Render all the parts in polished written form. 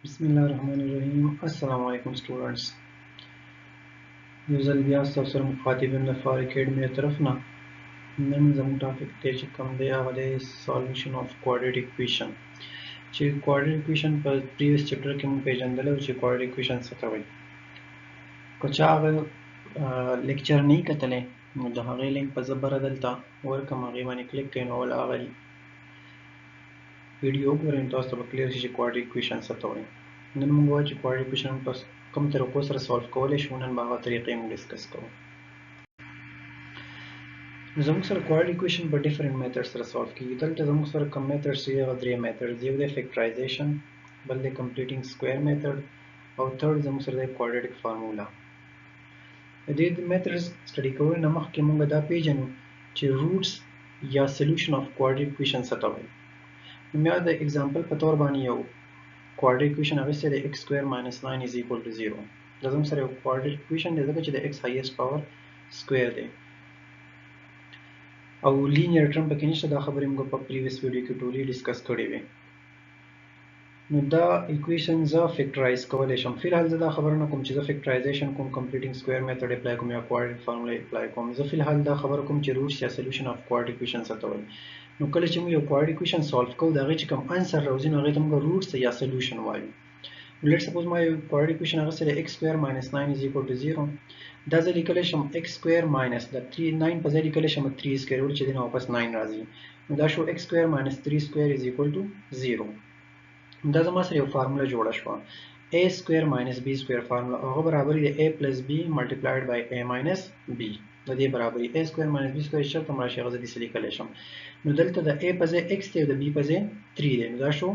बिस्मिल्लाहिर्रहमानिर्रहीम अस्सलाम वालेकुम स्टूडेंट्स यूजल बिया सब सर मुखातिबिन दफार एकेडमी तरफ ना नन जम टॉपिक ते च कम दे आवले सॉल्यूशन ऑफ क्वाड्रेटिक इक्वेशन ची क्वाड्रेटिक इक्वेशन पर प्रीवियस चैप्टर के हम पेजंदले ची क्वाड्रेटिक इक्वेशन सतवई कचा लेक्चर नहीं कतले नو د هغې لینک په زبر دلته ورکم هغې باندې کلیک کړئ نو ول هغه ویډیو وګورئ نو تاسو ته به کلیر شي چې کوارډریک اکویشن څه ته وایي نن موږ وایو چې کوارډریک اکویشن په کوم طریقو سره سولف کولی شو نن به هغه طریقې موږ ډسکس کوو نو زموږ سره کوارډریک اکویشن په ډیفرنٹ میتھډ سره سولف کیږي دلته زموږ سره کوم میتھډ دي هغه درې میتھډ یو دی فیکټرایزیشن بل دی کمپلیټینګ سکویر میتھډ او تھرد زموږ سره دی کوارډریټک فارمولا د دې میتھډز سټډي کولو نه مخکې موږ دا پیژنو چې روټس یا سولوشن اف کوارډریک اکویشن څه ته وایي نو بیا د اگزامپل په تور باندې یو کوارډریک اکویشن اخیستی دی x square minus 9 is equal to 0 دا زموږ سره یو کوارډریک اکویشن دی ځکه چې د x هایست پاور سکویر دی او لینیر ټرم پکې نشته دا خبرې موږ په پریویس ویډیو کې ټولې ډسکس کړې وې نو دا اکویشن زه فیکټرایز کولی شم فی الحال زه دا خبره نه کوم چې زه فیکټرایزیشن کوم کمپلیټینګ سکویر میتھډ اپلای کوم یا کوارډریک فارمولا اپلای کوم زه فی الحال دا خبره کوم چې روټس یا سولوشن اف کوارډریک اکویشن څه ته وایي نو کله چې موږ یو کوارډریک اکویشن سولف کوو د هغې چې کوم انسر راوځي نو هغې ته موږ روټس یا سولوشن وایو لیټ سپوز ما یو کوارډریک اکویشن اخیستی دی x square minus 9 is equal to 0 دا زه لیکلی شم x square minus د 9 په ځای لیکلی شم 3 square ولې چې دی نه واپس 9 راځي نو دا شو x square minus 3 square is equal to 0 دا زما سره یو فارموله جوړه شوه a square minus b square فارموله هغه برابر دی a plus b multiplied by a minus b د دې برابر a square minus b square شرط هم راشي هغه زه داسې لیکلی شم نو دلته د a په ځای x دی او د b په ځای 3 دی نو دا شو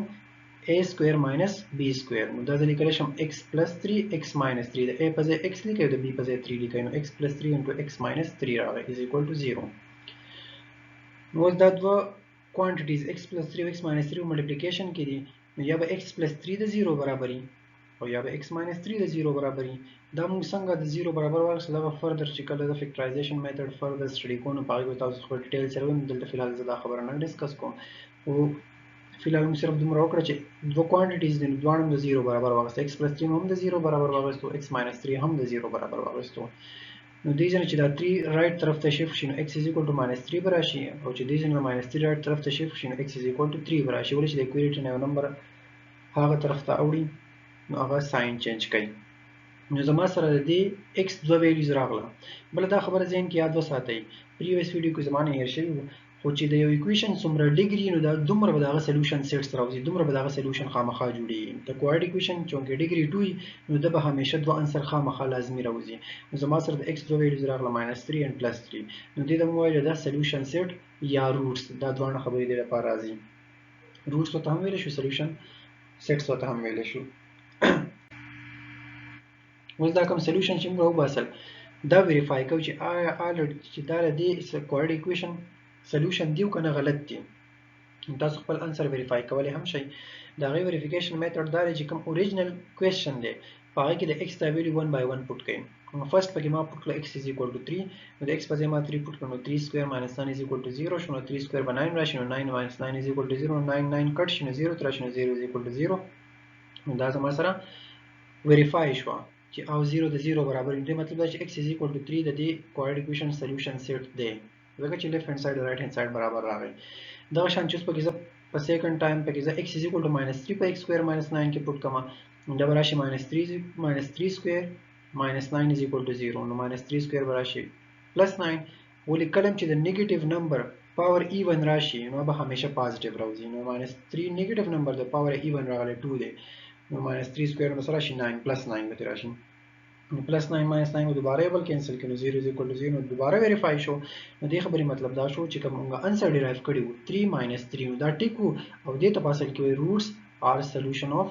a square minus b square نو دا زه لیکلی شم x plus 3 x minus 3 د a په ځای x لیکئ او د b په ځای 3 لیکئ نو x plus 3 into x minus 3 راغی is equal to 0 نو اوس دا دوه quantities x plus 3 او x minus 3 multiplication کې دي نو یا به x plus 3 د 0 برابري او یا به x minus 3 د 0 برابري دا موږ څنګه د 0 برابر واخیستل دا به فردر چې کله د فیکټرایزیشن میتھډ فردر سټډي کوو نو په هغې به تاسو خپل ډیټیل سره ووایو دلته فی الحال زه دا خبره نه ډسکس کوم خو فی الحال موږ صرف دومره وکړه چې دوه کوانټیټیز دي نو دواړه هم د 0 برابر واخیستو x plus 3 هم د 0 برابر واخیستو x minus 3 هم د 0 برابر واخیستو نو دې ځای چې دا 3 رائټ طرف ته شفت شي نو x is equal to minus 3 به راشي او چې دې ځای نه minus 3 رائټ طرف ته شفت شي نو x is equal to 3 به راشي ولې چې د اکویریټي نه یو نمبر هغه طرف ته اوړي نو هغه ساين چینج کوي نو زما سره د دې x دوه ویلیوز راغله بل دا خبره ذهن کې یاد وساتئ پریویس ویډیو کې زمانه هیر شوی خو چې د یو اکویشن څومره ډیګري نو دا دومره به د هغه سولوشن سیټس راوځي دومره به د هغه سولوشن خامخا جوړېږي د کوارډریک اکویشن چونکې ډیګري 2 وي نو د به همیشه دوه انسر خامخا لازمي راوځي نو زما سره د x دوه ویلیوز راغله minus 3 and plus 3 نو دې ته موږ وایو دا سولوشن سیټ یا روټس دا دواړه خبرې دې لپاره راځي روټس ورته هم ویلی شو سولوشن سیټس ورته هم ویلی شو اوس دا کوم سولوشن چې موږ وباسل دا ویریفای کوو چې آیا چې دا د دې کوارډریک اکویشن سولوشن دی او کنه غلط دی تاسو خپل انسر ویریفای کولی هم شئ د هغې ویریفیکیشن میتھډ دا دی چې کوم اوریجنل کویشن دی په هغې کې د x دا ویلیو 1 by 1 پوټ کړئ فرست پکې ما پوټ کړه x is equal to 3 نو د x په ځای ما 3 پوټ کړه نو 3 square minus 9 is equal to 0 شو نو 3 square به 9 راشي نو 9 minus 9 is equal to 0 9 9 کټ شي نو 0 ته راشي نو 0 is equal to 0 نو دا زما سره ویریفای شوه چې او 0 د 0 برابر دی مطلب دا چې x is equal to 3 د دې کوارډریک اکویشن سولوشن سیټ دی ځکه چې لیفت هند سایډ او رائټ هند سایډ برابر راغی دغه شان چې اوس پکې زه په سیکنډ ټایم پکې زه x is equal to minus 3 په x square minus 9 کې پوټ کړم دا به راشي minus 3 square minus 9 is equal to 0 نو minus 3 square به راشي plus 9 ولې کله چې د نیګیټیو نمبر پاور ایون راشي نو به همیشه پازیټیو راوځي نو minus 3 نیګیټیو نمبر د پاور ایون راغلی 2 دی نو minus 3 square به راشي 9 plus 9 به راشي plus 9 minus 9 دوباره یې بل کینسل کړو 0 is equal to 0 نو دوباره ویریفای شو نو دې خبرې مطلب دا شو چې کوم موږ انسر ډیرایو کړی وو 3 minus 3 نو دا ټیک وو او دې ته پاسل کې روټس آر سولوشن اف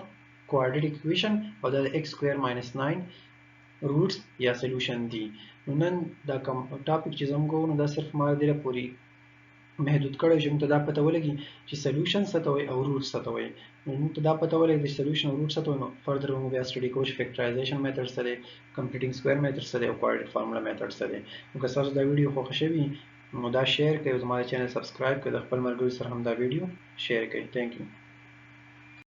کوارډریټک اکویشن او دا x square minus 9 روټس یا سولوشن دي نو نن دا کوم ټاپک چې زموږ نو دا صرف ما دې پوری محدود کړی چې موږ ته دا پته ولګي چې سولوشن څه ته وایي او روټس څه ته وایي نو موږ ته دا پته ولګي چې سولوشن او روټس څه ته وایي نو فردر موږ بیا سټډي کوو چې فیکټرایزیشن میتھډ څه دی کمپلیټینګ سکویر میتھډ څه دی او کوارډریټ فارمولا میتھډ څه دی نو که تاسو دا ویډیو خوښه شوي نو دا شیر کړئ او زما چینل سبسکرایب کړئ د خپل ملګرو سره هم دا ویډیو شیر کړئ تھینک یو